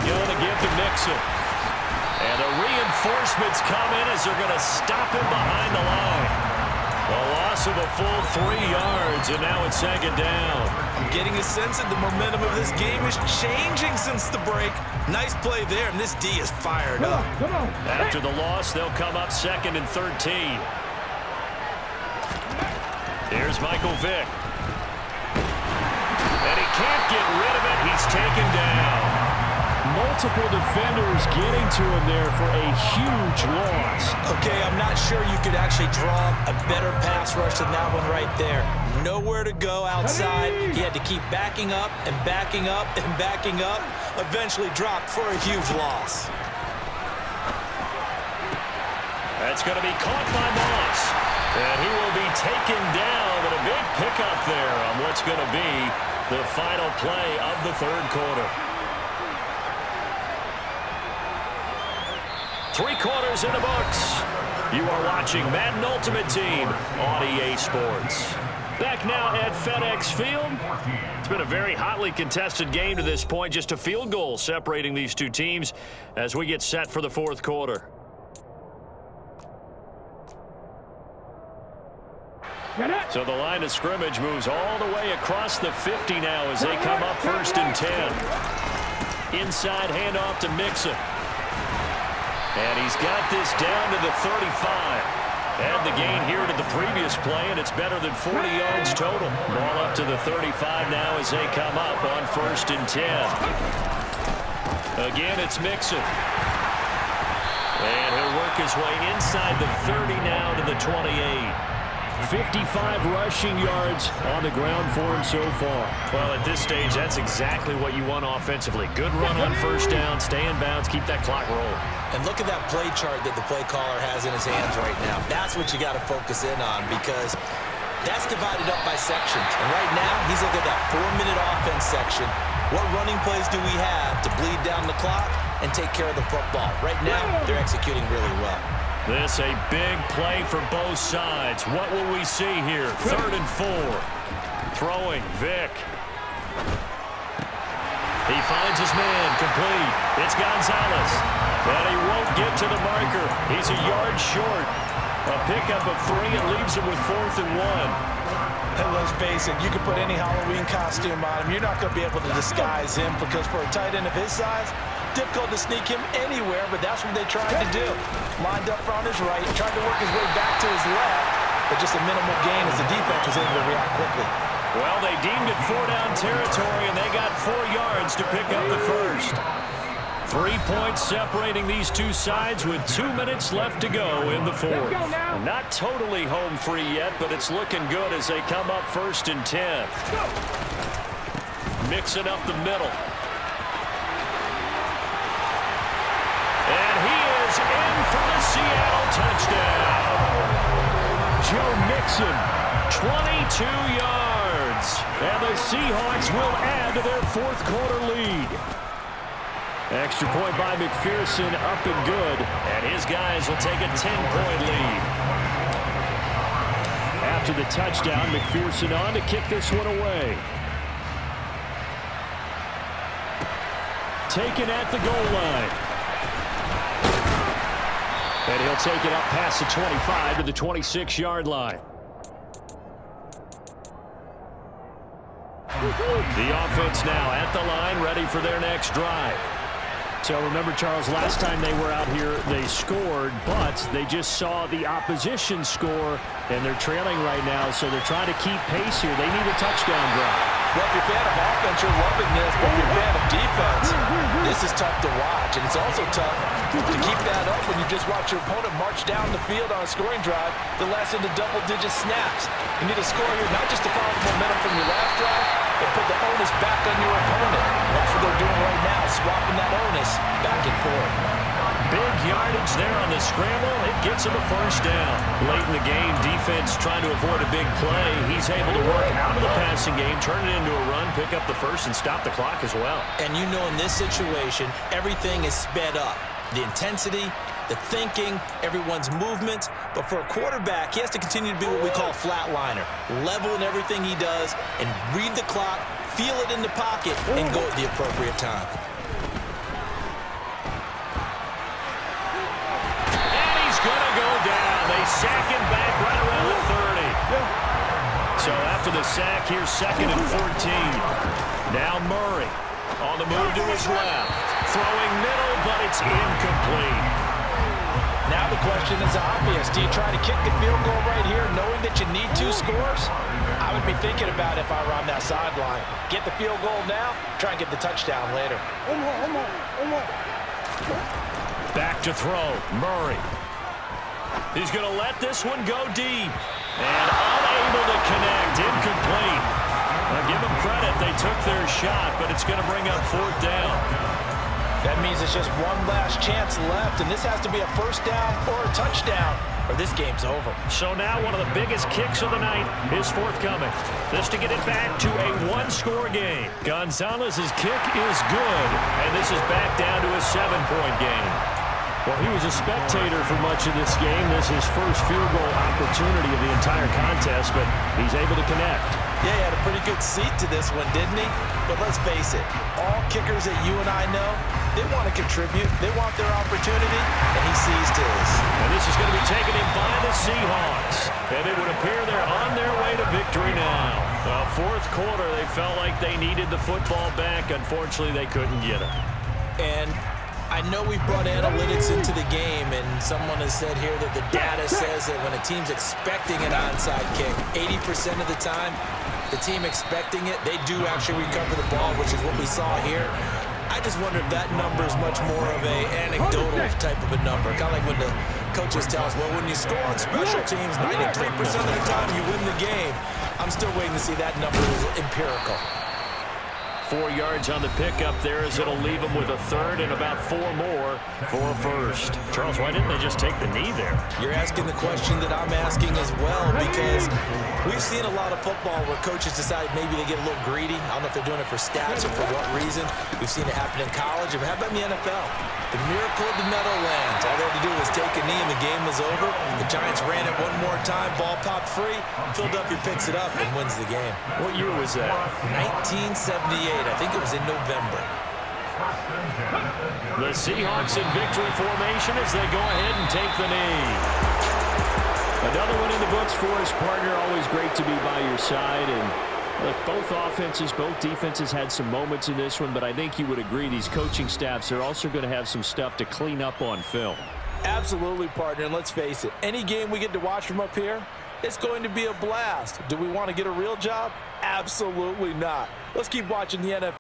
going to give to Mixon. And the reinforcements come in as they're going to stop him behind the line. A loss of a full 3 yards, and now it's second down. I'm getting a sense that the momentum of this game is changing since the break. Nice play there, and this D is fired up. After the loss, they'll come up 2nd and 13. Here's Michael Vick. And he can't get rid of it. He's taken down. Multiple defenders getting to him there for a huge loss. Okay, I'm not sure you could actually draw a better pass rush than that one right there. Nowhere to go outside. He had to keep backing up and backing up and backing up. Eventually dropped for a huge loss. That's going to be caught by Moss. And he will be taken down with a big pickup there on what's going to be the final play of the third quarter. 3 quarters in the books. You are watching Madden Ultimate Team on EA Sports. Back now at FedEx Field. It's been a very hotly contested game to this point. Just a field goal separating these two teams as we get set for the fourth quarter. So the line of scrimmage moves all the way across the 50 now as they come up 1st and 10. Inside handoff to Mixon. And he's got this down to the 35. Add the gain here to the previous play, and it's better than 40 yards total. Ball up to the 35 now as they come up on 1st and 10. Again, it's Mixon. And he'll work his way inside the 30 now to the 28. 55 rushing yards on the ground for him so far. Well, at this stage, that's exactly what you want offensively. Good run on 1st down, stay in bounds, keep that clock rolling. And look at that play chart that the play caller has in his hands right now. That's what you got to focus in on because that's divided up by sections. And right now, he's looking at that 4-minute offense section. What running plays do we have to bleed down the clock and take care of the football? Right now, they're executing really well. This a big play for both sides. What will we see here? 3rd and 4. Throwing, Vick. He finds his man, complete. It's Gonzalez. But he won't get to the marker. He's a yard short. A pickup of 3 and leaves him with 4th and 1. And let's face it, you can put any Halloween costume on him. You're not going to be able to disguise him because for a tight end of his size, difficult to sneak him anywhere, but that's what they tried to do. Lined up on his right, tried to work his way back to his left, but just a minimal gain as the defense was able to react quickly. Well, they deemed it 4-down territory, and they got 4 yards to pick up the first. 3 points separating these two sides with 2 minutes left to go in the fourth. Not totally home free yet, but it's looking good as they come up 1st and 10. Mixing up the middle. And he is in for the Seattle touchdown. Joe Mixon, 22 yards. And the Seahawks will add to their fourth quarter lead. Extra point by McPherson, up and good. And his guys will take a 10-point lead. After the touchdown, McPherson on to kick this one away. Taken at the goal line. And he'll take it up past the 25 to the 26-yard line. The offense now at the line, ready for their next drive. So remember, Charles, last time they were out here, they scored, but they just saw the opposition score, and they're trailing right now, so they're trying to keep pace here. They need a touchdown drive. Well, if you're a fan of offense, you're loving this, but if you're a fan of defense, this is tough to watch, and it's also tough to keep that up when you just watch your opponent march down the field on a scoring drive to last into double-digit snaps. You need to score here, not just to follow the momentum from your last drive, but put the onus back on your opponent. That's what they're doing right now, swapping that onus back and forth. Big yardage there on the scramble. It gets him a first down. Late in the game, defense trying to avoid a big play. He's able to work out of the passing game, turn it into a run, pick up the first, and stop the clock as well. And you know in this situation, everything is sped up. The intensity, the thinking, everyone's movement. But for a quarterback, he has to continue to be what we call a flatliner. Level in everything he does and read the clock, feel it in the pocket, and go at the appropriate time. sack him back right around the 30. So after the sack, here's 2nd and 14. Now Murray on the move to his left. Throwing middle, but it's incomplete. Now the question is obvious. Do you try to kick the field goal right here knowing that you need 2 scores? I would be thinking about it if I were on that sideline. Get the field goal now, try and get the touchdown later. Back to throw, Murray. He's going to let this one go deep. And unable to connect, incomplete. I'll give them credit, they took their shot, but it's going to bring up 4th down. That means it's just one last chance left, and this has to be a 1st down or a touchdown, or this game's over. So now one of the biggest kicks of the night is forthcoming. This to get it back to a 1-score game. Gonzalez's kick is good, and this is back down to a 7-point game. Well, he was a spectator for much of this game. This is his first field goal opportunity of the entire contest, but he's able to connect. Yeah, he had a pretty good seat to this one, didn't he? But let's face it, all kickers that you and I know, they want to contribute. They want their opportunity, and he seized his. And this is going to be taken in by the Seahawks. And it would appear they're on their way to victory now. The 4th quarter, they felt like they needed the football back. Unfortunately, they couldn't get it. And I know we brought analytics into the game, and someone has said here that the data says that when a team's expecting an onside kick, 80% of the time, the team expecting it, they do actually recover the ball, which is what we saw here. I just wonder if that number is much more of a anecdotal type of a number. Kind of like when the coaches tell us, well, when you score on special teams, 93% of the time you win the game. I'm still waiting to see that number is empirical. 4 yards on the pickup there as it'll leave them with a 3rd and about 4 more for a 1st. Charles, why didn't they just take the knee there? You're asking the question that I'm asking as well, because we've seen a lot of football where coaches decide maybe they get a little greedy. I don't know if they're doing it for stats or for what reason. We've seen it happen in college. How about in the NFL? The miracle of the Meadowlands. All they had to do was take a knee and the game was over. The Giants ran it one more time. Ball popped free. Philadelphia picks it up and wins the game. What year was that? 1978. I think it was in November. The Seahawks in victory formation as they go ahead and take the knee. Another one in the books for his partner. Always great to be by your side. And look, both offenses, both defenses had some moments in this one, but I think you would agree these coaching staffs are also going to have some stuff to clean up on film. Absolutely, partner, and let's face it, any game we get to watch from up here, it's going to be a blast. Do we want to get a real job? Absolutely not. Let's keep watching the NFL.